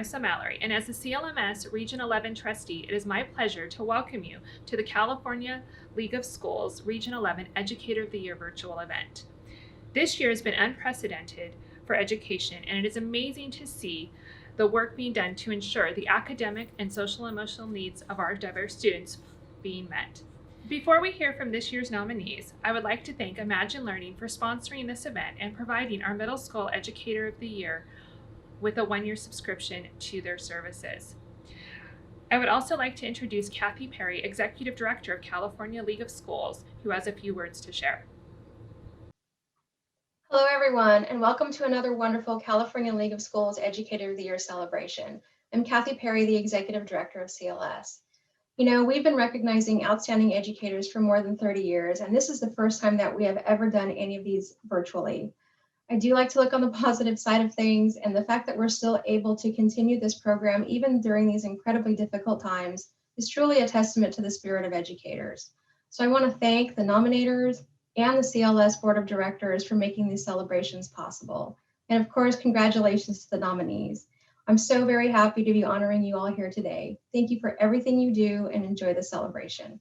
Marissa Mallory, and as the CLMS Region 11 trustee, it is my pleasure to welcome you to the California League of Schools Region 11 Educator of the Year virtual event. This year has been unprecedented for education, and it is amazing to see the work being done to ensure the academic and social emotional needs of our diverse students being met. Before we hear from this year's nominees, I would like to thank Imagine Learning for sponsoring this event and providing our Middle School Educator of the Year with a 1-year subscription to their services. I would also like to introduce Kathy Perry, Executive Director of California League of Schools, who has a few words to share. Hello, everyone, and welcome to another wonderful California League of Schools Educator of the Year celebration. I'm Kathy Perry, the Executive Director of CLS. You know, we've been recognizing outstanding educators for more than 30 years, and this is the first time that we have ever done any of these virtually. I do like to look on the positive side of things, and the fact that we're still able to continue this program even during these incredibly difficult times is truly a testament to the spirit of educators. So I want to thank the nominators and the CLS Board of Directors for making these celebrations possible. And of course, congratulations to the nominees. I'm so very happy to be honoring you all here today. Thank you for everything you do and enjoy the celebration.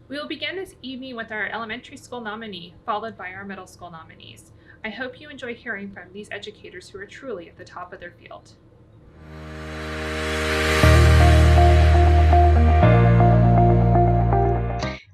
We will begin this evening with our elementary school nominee, followed by our middle school nominees. I hope you enjoy hearing from these educators who are truly at the top of their field.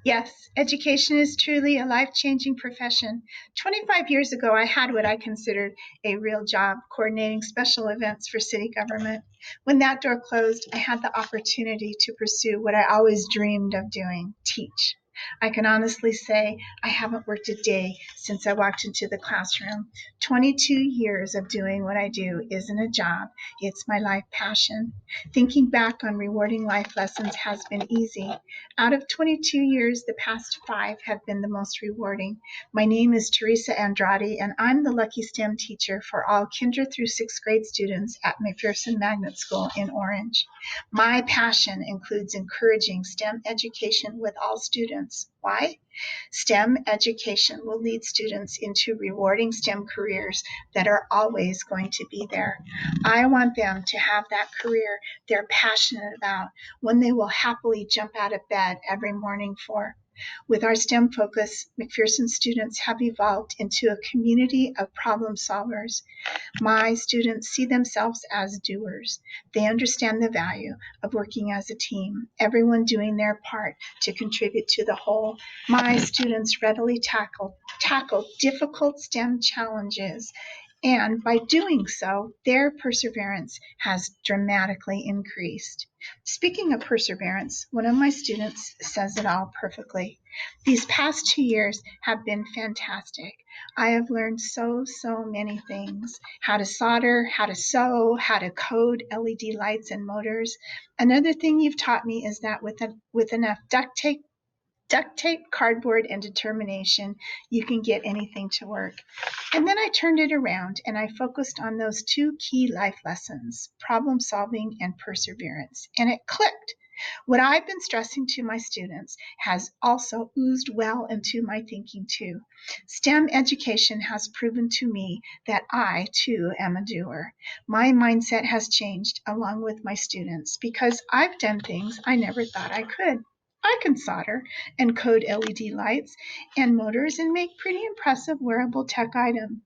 Yes, education is truly a life-changing profession. 25 years ago, I had what I considered a real job, coordinating special events for city government. When that door closed, I had the opportunity to pursue what I always dreamed of doing, teach. I can honestly say I haven't worked a day since I walked into the classroom. 22 years of doing what I do isn't a job, it's my life passion. Thinking back on rewarding life lessons has been easy. Out of 22 years, the past 5 have been the most rewarding. My name is Teresa Andrade, and I'm the lucky STEM teacher for all kinder through 6th grade students at McPherson Magnet School in Orange. My passion includes encouraging STEM education with all students. Why? STEM education will lead students into rewarding STEM careers that are always going to be there. I want them to have that career they're passionate about, one they will happily jump out of bed every morning for. With our STEM focus, McPherson students have evolved into a community of problem solvers. My students see themselves as doers. They understand the value of working as a team, everyone doing their part to contribute to the whole. My students readily tackle difficult STEM challenges, and by doing so, their perseverance has dramatically increased. Speaking of perseverance, one of my students says it all perfectly. These past 2 years have been fantastic. I have learned so many things. How to solder, how to sew, how to code LED lights and motors. Another thing you've taught me is that with enough duct tape, cardboard, and determination, you can get anything to work. And then I turned it around and I focused on those 2 key life lessons, problem solving and perseverance, and it clicked. What I've been stressing to my students has also oozed well into my thinking too. STEM education has proven to me that I too am a doer. My mindset has changed along with my students because I've done things I never thought I could. I can solder and code LED lights and motors and make pretty impressive wearable tech items.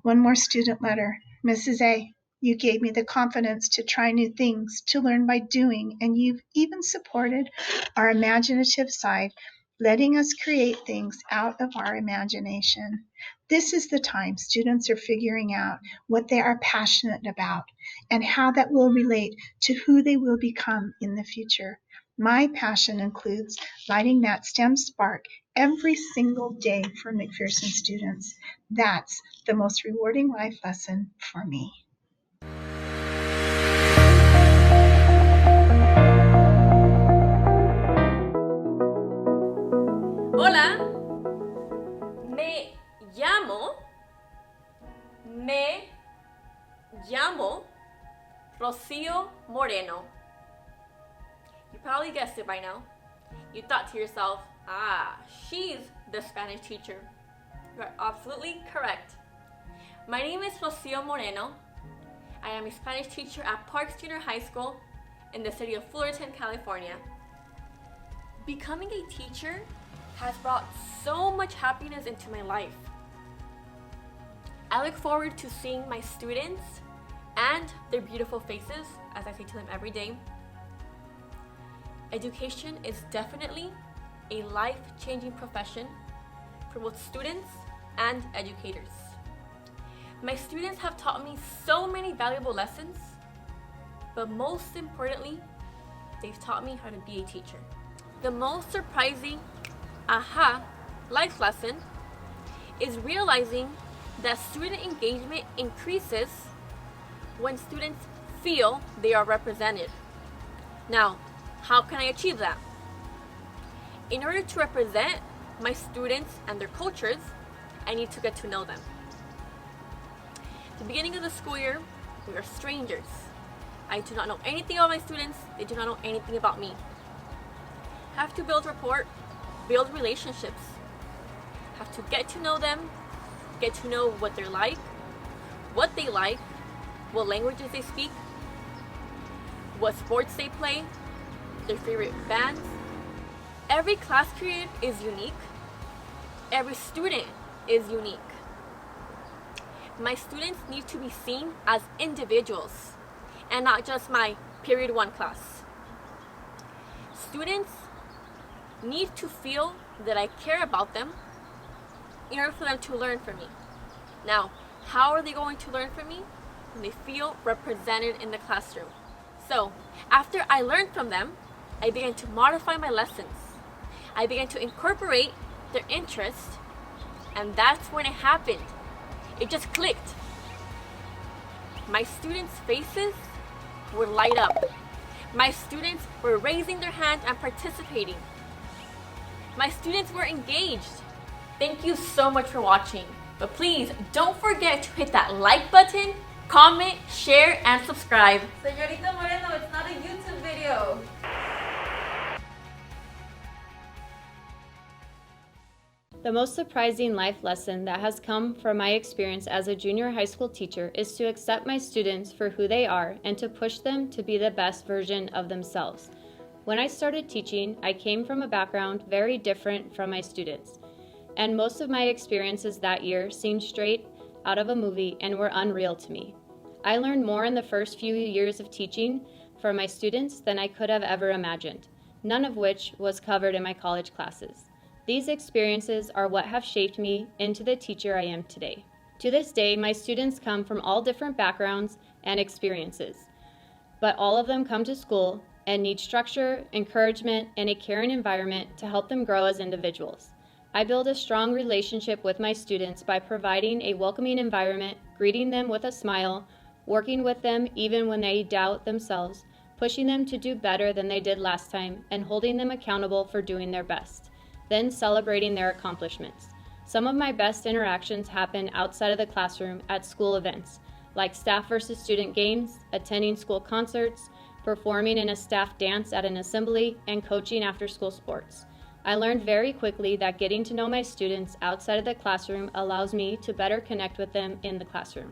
One more student letter. Mrs. A, you gave me the confidence to try new things, to learn by doing, and you've even supported our imaginative side, letting us create things out of our imagination. This is the time students are figuring out what they are passionate about and how that will relate to who they will become in the future. My passion includes lighting that STEM spark every single day for McPherson students. That's the most rewarding life lesson for me. Hola, me llamo Rocío Moreno. You probably guessed it by now. You thought to yourself, she's the Spanish teacher. You are absolutely correct. My name is Rocío Moreno. I am a Spanish teacher at Parks Junior High School in the city of Fullerton, California. Becoming a teacher has brought so much happiness into my life. I look forward to seeing my students and their beautiful faces, as I say to them every day. Education is definitely a life-changing profession for both students and educators. My students have taught me so many valuable lessons, but most importantly, they've taught me how to be a teacher. The most surprising life lesson is realizing that student engagement increases when students feel they are represented. Now, how can I achieve that? In order to represent my students and their cultures, I need to get to know them. At the beginning of the school year, we are strangers. I do not know anything about my students. They do not know anything about me. Have to build rapport, build relationships. Have to get to know them, get to know what they're like, what they like, what languages they speak, what sports they play, their favorite bands. Every class period is unique. Every student is unique. My students need to be seen as individuals and not just my period 1 class. Students need to feel that I care about them in order for them to learn from me. Now, how are they going to learn from me? When they feel represented in the classroom. So, after I learned from them, I began to modify my lessons. I began to incorporate their interest, and that's when it happened. It just clicked. My students' faces would light up. My students were raising their hands and participating. My students were engaged. Thank you so much for watching. But please don't forget to hit that like button, comment, share, and subscribe. Señorita Moreno, it's not a YouTube video. The most surprising life lesson that has come from my experience as a junior high school teacher is to accept my students for who they are and to push them to be the best version of themselves. When I started teaching, I came from a background very different from my students, and most of my experiences that year seemed straight out of a movie and were unreal to me. I learned more in the first few years of teaching from my students than I could have ever imagined, none of which was covered in my college classes. These experiences are what have shaped me into the teacher I am today. To this day, my students come from all different backgrounds and experiences, but all of them come to school and need structure, encouragement, and a caring environment to help them grow as individuals. I build a strong relationship with my students by providing a welcoming environment, greeting them with a smile, working with them even when they doubt themselves, pushing them to do better than they did last time, and holding them accountable for doing their best, then celebrating their accomplishments. Some of my best interactions happen outside of the classroom at school events, like staff versus student games, attending school concerts, performing in a staff dance at an assembly, and coaching after-school sports. I learned very quickly that getting to know my students outside of the classroom allows me to better connect with them in the classroom.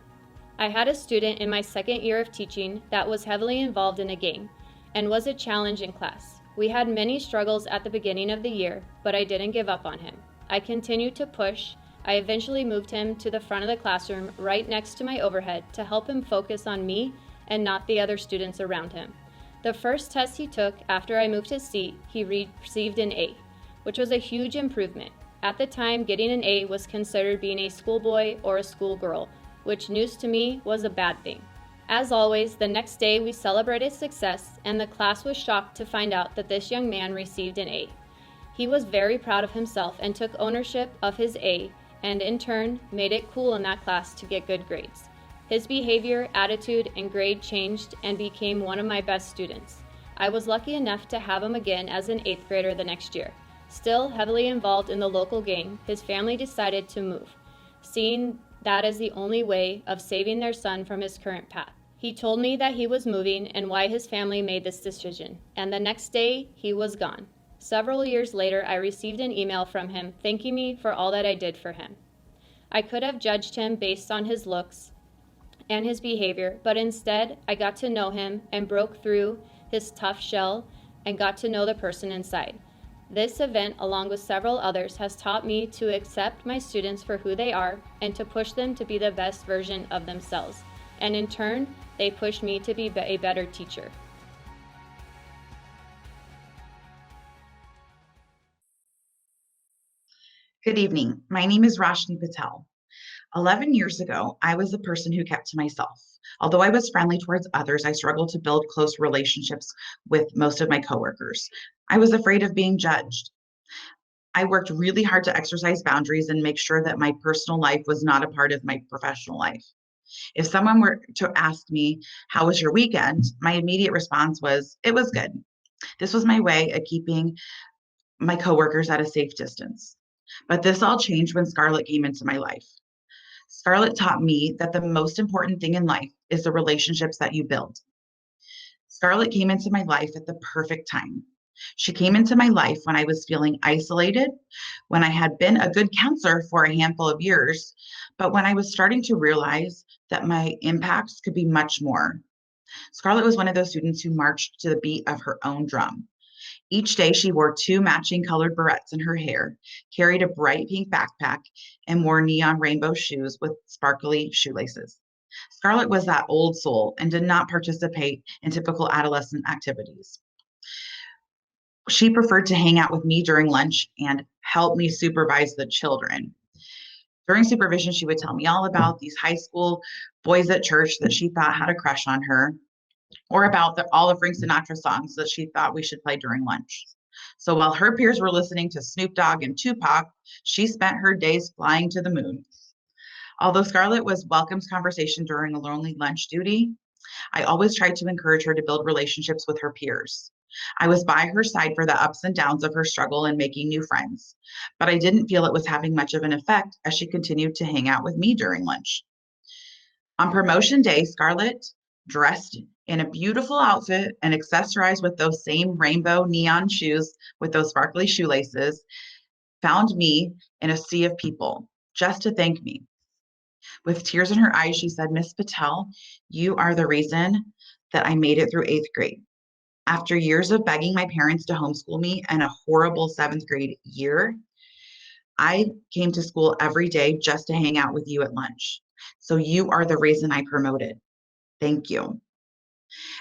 I had a student in my second year of teaching that was heavily involved in a game and was a challenge in class. We had many struggles at the beginning of the year, but I didn't give up on him. I continued to push. I eventually moved him to the front of the classroom right next to my overhead to help him focus on me and not the other students around him. The first test he took after I moved his seat, he received an A, which was a huge improvement. At the time, getting an A was considered being a schoolboy or a schoolgirl, which news to me was a bad thing. As always, the next day we celebrated success, and the class was shocked to find out that this young man received an A. He was very proud of himself and took ownership of his A, and in turn made it cool in that class to get good grades. His behavior, attitude, and grade changed and became one of my best students. I was lucky enough to have him again as an 8th grader the next year. Still heavily involved in the local gang, his family decided to move, seeing that as the only way of saving their son from his current path. He told me that he was moving and why his family made this decision, and the next day he was gone. Several years later, I received an email from him thanking me for all that I did for him. I could have judged him based on his looks and his behavior, but instead I got to know him and broke through his tough shell and got to know the person inside. This event, along with several others, has taught me to accept my students for who they are and to push them to be the best version of themselves. And in turn, they pushed me to be a better teacher. Good evening. My name is Rashni Patel. 11 years ago, I was the person who kept to myself. Although I was friendly towards others, I struggled to build close relationships with most of my coworkers. I was afraid of being judged. I worked really hard to exercise boundaries and make sure that my personal life was not a part of my professional life. If someone were to ask me, "How was your weekend?" my immediate response was, "It was good." This was my way of keeping my coworkers at a safe distance. But this all changed when Scarlett came into my life. Scarlett taught me that the most important thing in life is the relationships that you build. Scarlett came into my life at the perfect time. She came into my life when I was feeling isolated, when I had been a good counselor for a handful of years, but when I was starting to realize that my impacts could be much more. Scarlett was one of those students who marched to the beat of her own drum. Each day she wore 2 matching colored barrettes in her hair, carried a bright pink backpack, and wore neon rainbow shoes with sparkly shoelaces. Scarlett was that old soul and did not participate in typical adolescent activities. She preferred to hang out with me during lunch and help me supervise the children. During supervision, she would tell me all about these high school boys at church that she thought had a crush on her, or about all the Frank Sinatra songs that she thought we should play during lunch. So while her peers were listening to Snoop Dogg and Tupac, she spent her days flying to the moon. Although Scarlett was welcomed conversation during a lonely lunch duty, I always tried to encourage her to build relationships with her peers. I was by her side for the ups and downs of her struggle in making new friends, but I didn't feel it was having much of an effect as she continued to hang out with me during lunch. On promotion day, Scarlett, dressed in a beautiful outfit and accessorized with those same rainbow neon shoes with those sparkly shoelaces, found me in a sea of people just to thank me. With tears in her eyes, she said, "Miss Patel, you are the reason that I made it through 8th grade. After years of begging my parents to homeschool me and a horrible 7th grade year, I came to school every day just to hang out with you at lunch. So you are the reason I promoted. Thank you."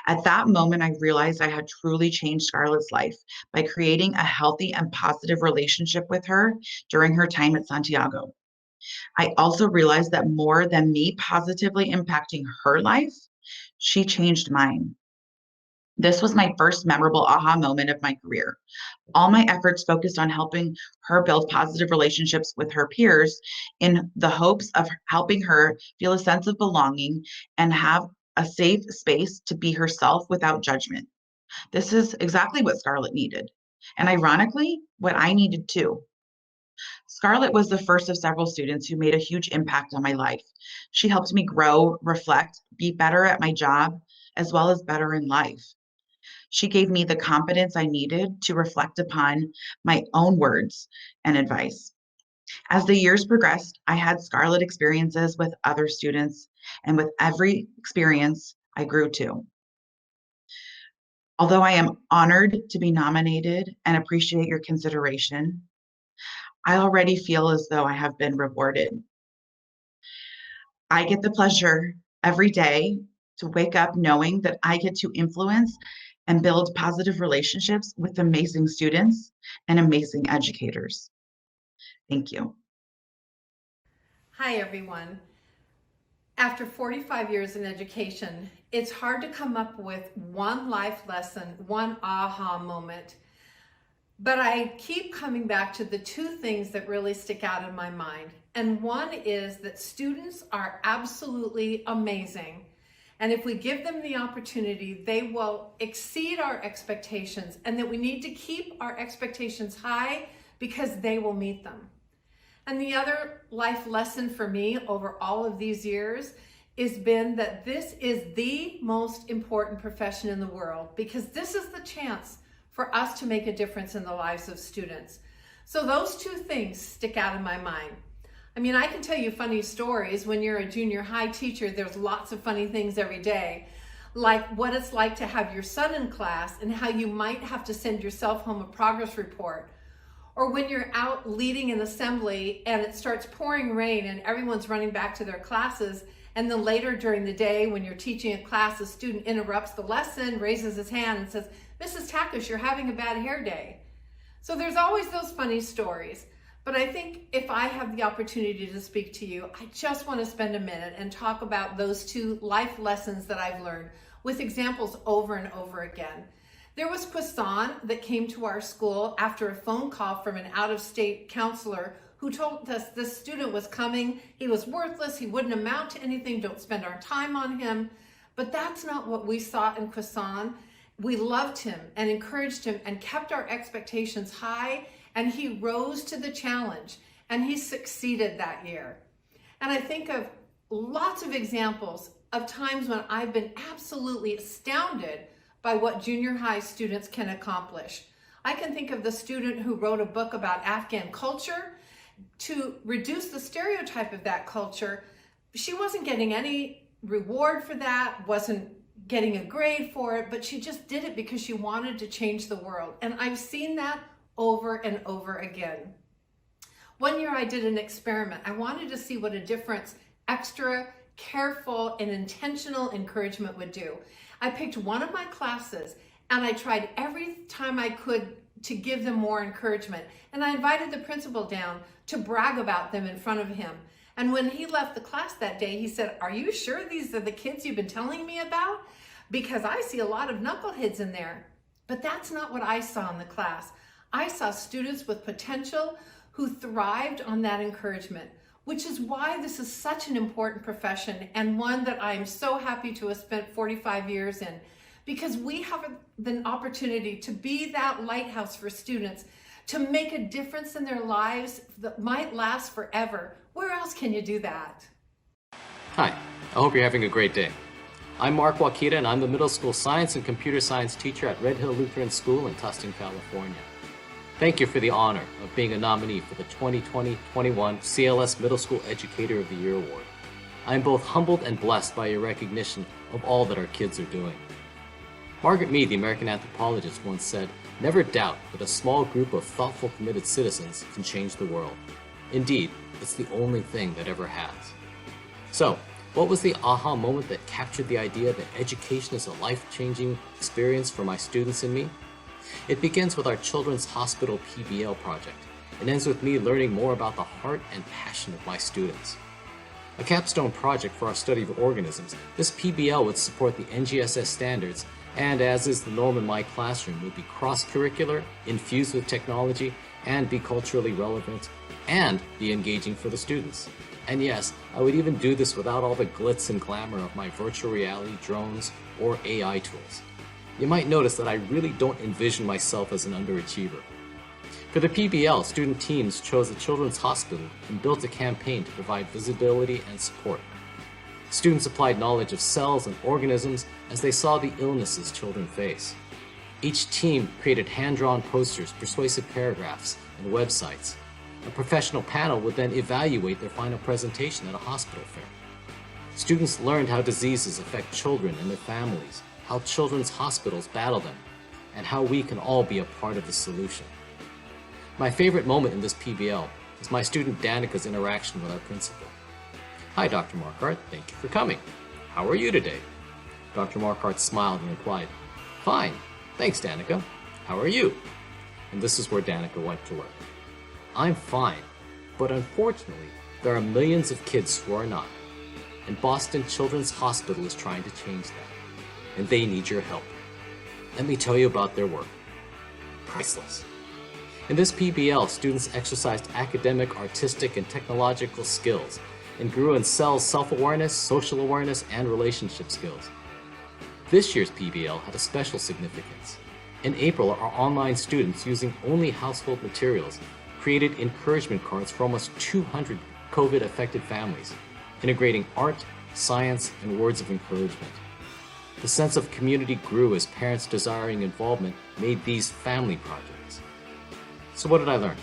At that moment, I realized I had truly changed Scarlett's life by creating a healthy and positive relationship with her during her time at Santiago. I also realized that more than me positively impacting her life, she changed mine. This was my first memorable aha moment of my career. All my efforts focused on helping her build positive relationships with her peers in the hopes of helping her feel a sense of belonging and have a safe space to be herself without judgment. This is exactly what Scarlett needed. And ironically, what I needed too. Scarlett was the first of several students who made a huge impact on my life. She helped me grow, reflect, be better at my job, as well as better in life. She gave me the confidence I needed to reflect upon my own words and advice. As the years progressed, I had Scarlett experiences with other students, and with every experience, I grew too. Although I am honored to be nominated and appreciate your consideration, I already feel as though I have been rewarded. I get the pleasure every day to wake up knowing that I get to influence and build positive relationships with amazing students and amazing educators. Thank you. Hi, everyone. After 45 years in education, it's hard to come up with one life lesson, one aha moment. But I keep coming back to the 2 things that really stick out in my mind. And one is that students are absolutely amazing. And if we give them the opportunity, they will exceed our expectations, and that we need to keep our expectations high because they will meet them. And the other life lesson for me over all of these years has been that this is the most important profession in the world, because this is the chance for us to make a difference in the lives of students. So those 2 things stick out in my mind. I mean, I can tell you funny stories. When you're a junior high teacher, there's lots of funny things every day, like what it's like to have your son in class and how you might have to send yourself home a progress report. Or when you're out leading an assembly and it starts pouring rain and everyone's running back to their classes, and then later during the day when you're teaching a class, a student interrupts the lesson, raises his hand and says, "Mrs. Takish, you're having a bad hair day." So there's always those funny stories. But I think if I have the opportunity to speak to you, I just want to spend a minute and talk about those two life lessons that I've learned with examples over and over again. There was Kwasan that came to our school after a phone call from an out-of-state counselor who told us this student was coming, he was worthless, he wouldn't amount to anything, don't spend our time on him. But that's not what we saw in Kwasan. We loved him and encouraged him and kept our expectations high, and he rose to the challenge and he succeeded that year. And I think of lots of examples of times when I've been absolutely astounded by what junior high students can accomplish. I can think of the student who wrote a book about Afghan culture. To reduce the stereotype of that culture, she wasn't getting any reward for that, wasn't getting a grade for it, but she just did it because she wanted to change the world. And I've seen that over and over again. One year I did an experiment. I wanted to see what a difference extra careful and intentional encouragement would do. I picked one of my classes and I tried every time I could to give them more encouragement. And I invited the principal down to brag about them in front of him. And when he left the class that day, he said, "Are you sure these are the kids you've been telling me about? Because I see a lot of knuckleheads in there." But that's not what I saw in the class. I saw students with potential who thrived on that encouragement, which is why this is such an important profession and one that I'm so happy to have spent 45 years in, because we have the opportunity to be that lighthouse for students, to make a difference in their lives that might last forever. Where else can you do that? Hi, I hope you're having a great day. I'm Mark Wakita and I'm the middle school science and computer science teacher at Red Hill Lutheran School in Tustin, California. Thank you for the honor of being a nominee for the 2020-21 CLS Middle School Educator of the Year Award. I am both humbled and blessed by your recognition of all that our kids are doing. Margaret Mead, the American anthropologist, once said, "Never doubt that a small group of thoughtful, committed citizens can change the world. Indeed, it's the only thing that ever has." So, what was the aha moment that captured the idea that education is a life-changing experience for my students and me? It begins with our Children's Hospital PBL project and ends with me learning more about the heart and passion of my students. A capstone project for our study of organisms, this PBL would support the NGSS standards and, as is the norm in my classroom, would be cross-curricular, infused with technology, and be culturally relevant, and be engaging for the students. And yes, I would even do this without all the glitz and glamour of my virtual reality, drones, or AI tools. You might notice that I really don't envision myself as an underachiever. For the PBL, student teams chose the Children's Hospital and built a campaign to provide visibility and support. Students applied knowledge of cells and organisms as they saw the illnesses children face. Each team created hand-drawn posters, persuasive paragraphs, and websites. A professional panel would then evaluate their final presentation at a hospital fair. Students learned how diseases affect children and their families, how children's hospitals battle them, and how we can all be a part of the solution. My favorite moment in this PBL was my student Danica's interaction with our principal. "Hi, Dr. Marquardt, thank you for coming. How are you today?" Dr. Marquardt smiled and replied, "Fine, thanks, Danica. How are you?" And this is where Danica went to work. I'm fine, but unfortunately, there are millions of kids who are not. And Boston Children's Hospital is trying to change that. And they need your help. Let me tell you about their work. Priceless. In this PBL, students exercised academic, artistic, and technological skills and grew in cells self-awareness, social awareness, and relationship skills. This year's PBL had a special significance. In April, our online students, using only household materials, created encouragement cards for almost 200 COVID-affected families, integrating art, science, and words of encouragement. The sense of community grew as parents desiring involvement made these family projects. So what did I learn?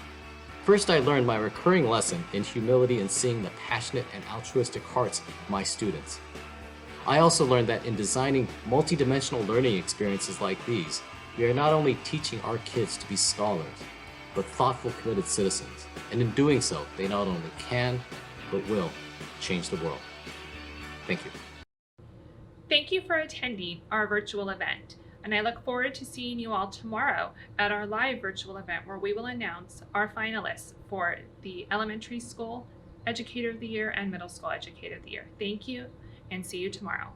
First, I learned my recurring lesson in humility in seeing the passionate and altruistic hearts of my students. I also learned that in designing multidimensional learning experiences like these, we are not only teaching our kids to be scholars, but thoughtful, committed citizens. And in doing so, they not only can, but will change the world. Thank you. Thank you for attending our virtual event, and I look forward to seeing you all tomorrow at our live virtual event where we will announce our finalists for the Elementary School Educator of the Year and Middle School Educator of the Year. Thank you, and see you tomorrow.